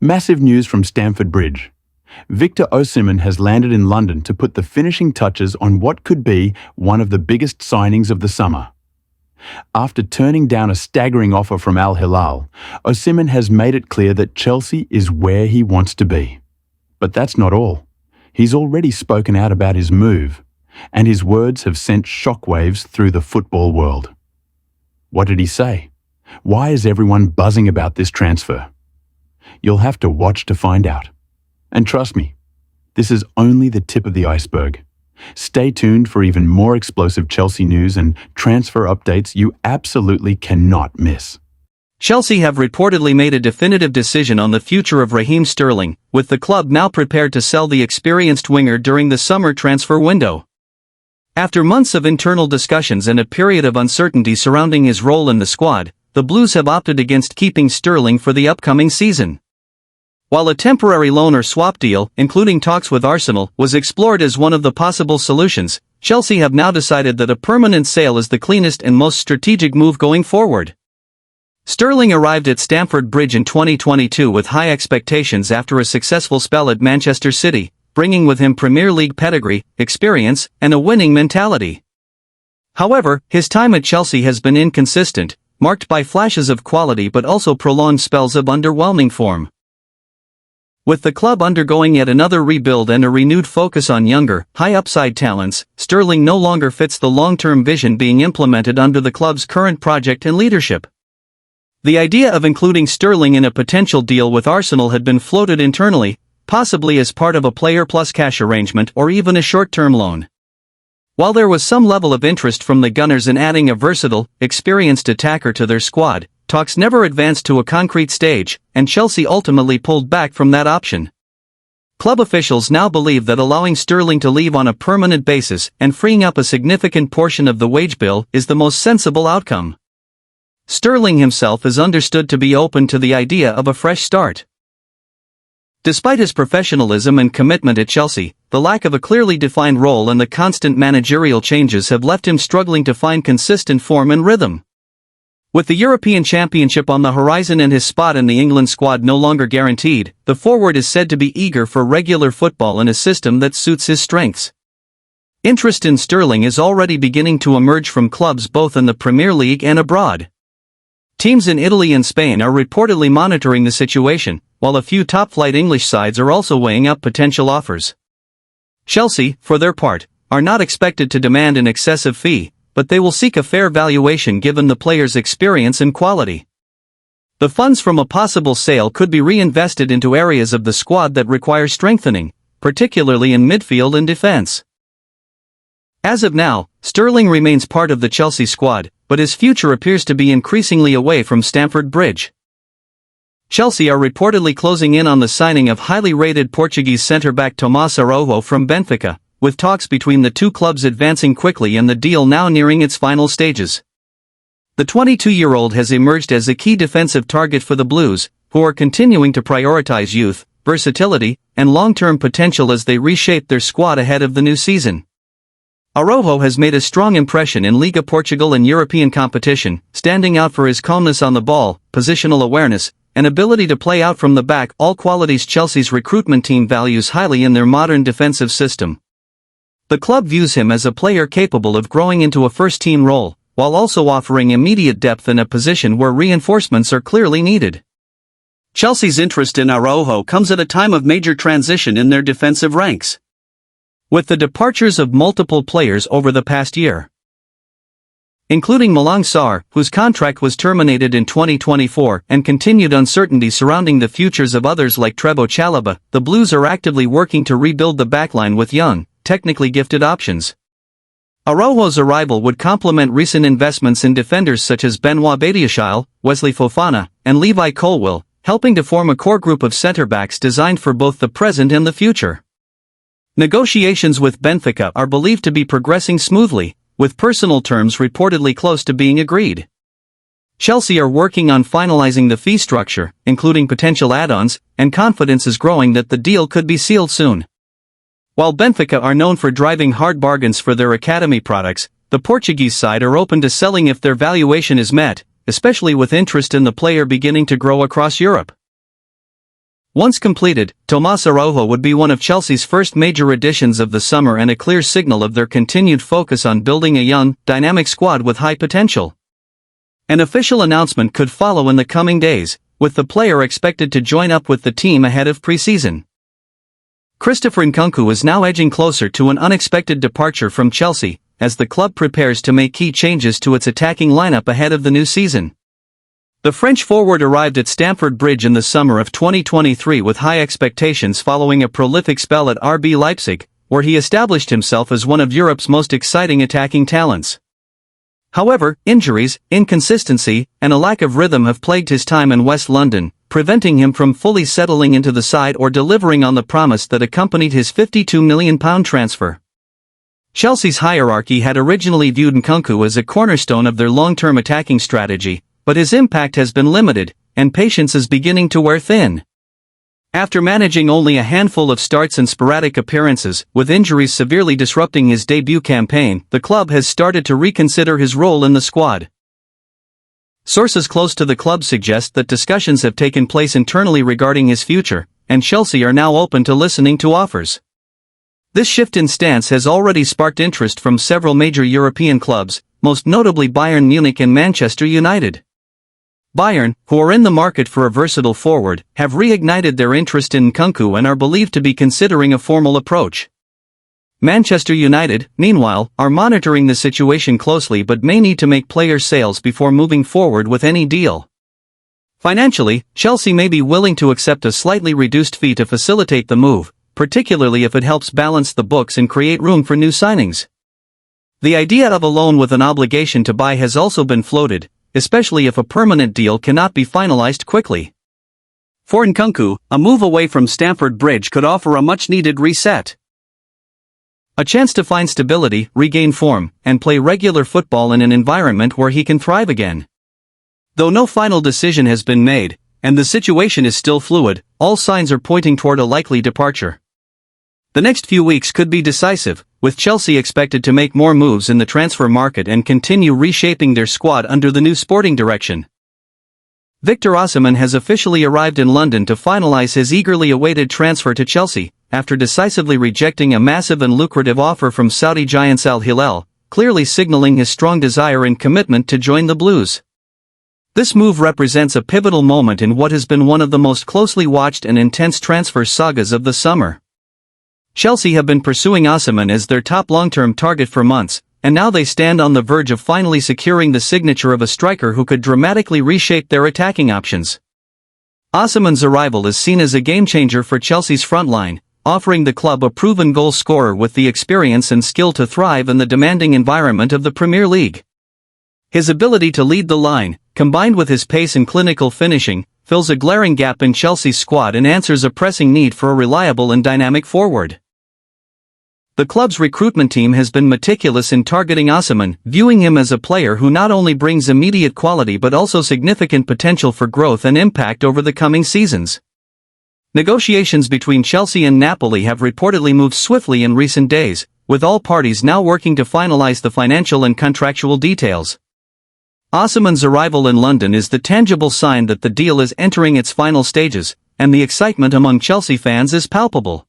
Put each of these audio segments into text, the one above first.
Massive news from Stamford Bridge. Victor Osimhen has landed in London to put the finishing touches on what could be one of the biggest signings of the summer. After turning down a staggering offer from Al Hilal, Osimhen has made it clear that Chelsea is where he wants to be. But that's not all. He's already spoken out about his move, and his words have sent shockwaves through the football world. What did he say? Why is everyone buzzing about this transfer? You'll have to watch to find out. And trust me, this is only the tip of the iceberg. Stay tuned for even more explosive Chelsea news and transfer updates you absolutely cannot miss. Chelsea have reportedly made a definitive decision on the future of Raheem Sterling, with the club now prepared to sell the experienced winger during the summer transfer window. After months of internal discussions and a period of uncertainty surrounding his role in the squad, the Blues have opted against keeping Sterling for the upcoming season. While a temporary loan or swap deal, including talks with Arsenal, was explored as one of the possible solutions, Chelsea have now decided that a permanent sale is the cleanest and most strategic move going forward. Sterling arrived at Stamford Bridge in 2022 with high expectations after a successful spell at Manchester City, bringing with him Premier League pedigree, experience, and a winning mentality. However, his time at Chelsea has been inconsistent, marked by flashes of quality but also prolonged spells of underwhelming form. With the club undergoing yet another rebuild and a renewed focus on younger, high-upside talents, Sterling no longer fits the long-term vision being implemented under the club's current project and leadership. The idea of including Sterling in a potential deal with Arsenal had been floated internally, possibly as part of a player-plus-cash arrangement or even a short-term loan. While there was some level of interest from the Gunners in adding a versatile, experienced attacker to their squad, talks never advanced to a concrete stage, and Chelsea ultimately pulled back from that option. Club officials now believe that allowing Sterling to leave on a permanent basis and freeing up a significant portion of the wage bill is the most sensible outcome. Sterling himself is understood to be open to the idea of a fresh start. Despite his professionalism and commitment at Chelsea, the lack of a clearly defined role and the constant managerial changes have left him struggling to find consistent form and rhythm. With the European Championship on the horizon and his spot in the England squad no longer guaranteed, the forward is said to be eager for regular football in a system that suits his strengths. Interest in Sterling is already beginning to emerge from clubs both in the Premier League and abroad. Teams in Italy and Spain are reportedly monitoring the situation, while a few top-flight English sides are also weighing up potential offers. Chelsea, for their part, are not expected to demand an excessive fee, but they will seek a fair valuation given the player's experience and quality. The funds from a possible sale could be reinvested into areas of the squad that require strengthening, particularly in midfield and defense. As of now, Sterling remains part of the Chelsea squad, but his future appears to be increasingly away from Stamford Bridge. Chelsea are reportedly closing in on the signing of highly rated Portuguese centre-back Tomás Araujo from Benfica, with talks between the two clubs advancing quickly and the deal now nearing its final stages. The 22-year-old has emerged as a key defensive target for the Blues, who are continuing to prioritize youth, versatility, and long-term potential as they reshape their squad ahead of the new season. Araujo has made a strong impression in Liga Portugal and European competition, standing out for his calmness on the ball, positional awareness, and ability to play out from the back, all qualities Chelsea's recruitment team values highly in their modern defensive system. The club views him as a player capable of growing into a first-team role, while also offering immediate depth in a position where reinforcements are clearly needed. Chelsea's interest in Araujo comes at a time of major transition in their defensive ranks, with the departures of multiple players over the past year, including Malang Sarr, whose contract was terminated in 2024, and continued uncertainty surrounding the futures of others like Trevoh Chalobah. The Blues are actively working to rebuild the backline with young, technically gifted options. Araujo's arrival would complement recent investments in defenders such as Benoit Badiashile, Wesley Fofana, and Levi Colwill, helping to form a core group of centre-backs designed for both the present and the future. Negotiations with Benfica are believed to be progressing smoothly, with personal terms reportedly close to being agreed. Chelsea are working on finalizing the fee structure, including potential add-ons, and confidence is growing that the deal could be sealed soon. While Benfica are known for driving hard bargains for their academy products, the Portuguese side are open to selling if their valuation is met, especially with interest in the player beginning to grow across Europe. Once completed, Tomas Araujo would be one of Chelsea's first major additions of the summer and a clear signal of their continued focus on building a young, dynamic squad with high potential. An official announcement could follow in the coming days, with the player expected to join up with the team ahead of pre-season. Christopher Nkunku is now edging closer to an unexpected departure from Chelsea, as the club prepares to make key changes to its attacking lineup ahead of the new season. The French forward arrived at Stamford Bridge in the summer of 2023 with high expectations following a prolific spell at RB Leipzig, where he established himself as one of Europe's most exciting attacking talents. However, injuries, inconsistency, and a lack of rhythm have plagued his time in West London, preventing him from fully settling into the side or delivering on the promise that accompanied his £52 million transfer. Chelsea's hierarchy had originally viewed Nkunku as a cornerstone of their long-term attacking strategy, but his impact has been limited, and patience is beginning to wear thin. After managing only a handful of starts and sporadic appearances, with injuries severely disrupting his debut campaign, the club has started to reconsider his role in the squad. Sources close to the club suggest that discussions have taken place internally regarding his future, and Chelsea are now open to listening to offers. This shift in stance has already sparked interest from several major European clubs, most notably Bayern Munich and Manchester United. Bayern, who are in the market for a versatile forward, have reignited their interest in Nkunku and are believed to be considering a formal approach. Manchester United, meanwhile, are monitoring the situation closely but may need to make player sales before moving forward with any deal. Financially, Chelsea may be willing to accept a slightly reduced fee to facilitate the move, particularly if it helps balance the books and create room for new signings. The idea of a loan with an obligation to buy has also been floated, especially if a permanent deal cannot be finalized quickly. For Nkunku, a move away from Stamford Bridge could offer a much-needed reset. A chance to find stability, regain form, and play regular football in an environment where he can thrive again. Though no final decision has been made, and the situation is still fluid, all signs are pointing toward a likely departure. The next few weeks could be decisive, with Chelsea expected to make more moves in the transfer market and continue reshaping their squad under the new sporting direction. Victor Osimhen has officially arrived in London to finalize his eagerly awaited transfer to Chelsea, after decisively rejecting a massive and lucrative offer from Saudi giants Al Hilal, clearly signaling his strong desire and commitment to join the Blues. This move represents a pivotal moment in what has been one of the most closely watched and intense transfer sagas of the summer. Chelsea have been pursuing Osimhen as their top long-term target for months, and now they stand on the verge of finally securing the signature of a striker who could dramatically reshape their attacking options. Osimhen's arrival is seen as a game-changer for Chelsea's front line, offering the club a proven goal scorer with the experience and skill to thrive in the demanding environment of the Premier League. His ability to lead the line, combined with his pace and clinical finishing, fills a glaring gap in Chelsea's squad and answers a pressing need for a reliable and dynamic forward. The club's recruitment team has been meticulous in targeting Osimhen, viewing him as a player who not only brings immediate quality but also significant potential for growth and impact over the coming seasons. Negotiations between Chelsea and Napoli have reportedly moved swiftly in recent days, with all parties now working to finalize the financial and contractual details. Osimhen's arrival in London is the tangible sign that the deal is entering its final stages, and the excitement among Chelsea fans is palpable.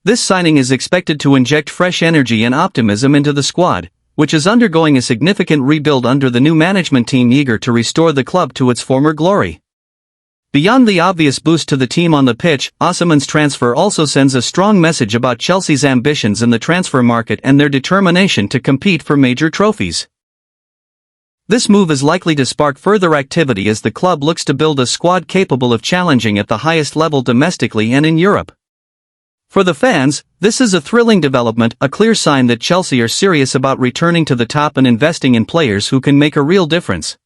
This signing is expected to inject fresh energy and optimism into the squad, which is undergoing a significant rebuild under the new management team eager to restore the club to its former glory. Beyond the obvious boost to the team on the pitch, Osimhen's transfer also sends a strong message about Chelsea's ambitions in the transfer market and their determination to compete for major trophies. This move is likely to spark further activity as the club looks to build a squad capable of challenging at the highest level domestically and in Europe. For the fans, this is a thrilling development, a clear sign that Chelsea are serious about returning to the top and investing in players who can make a real difference.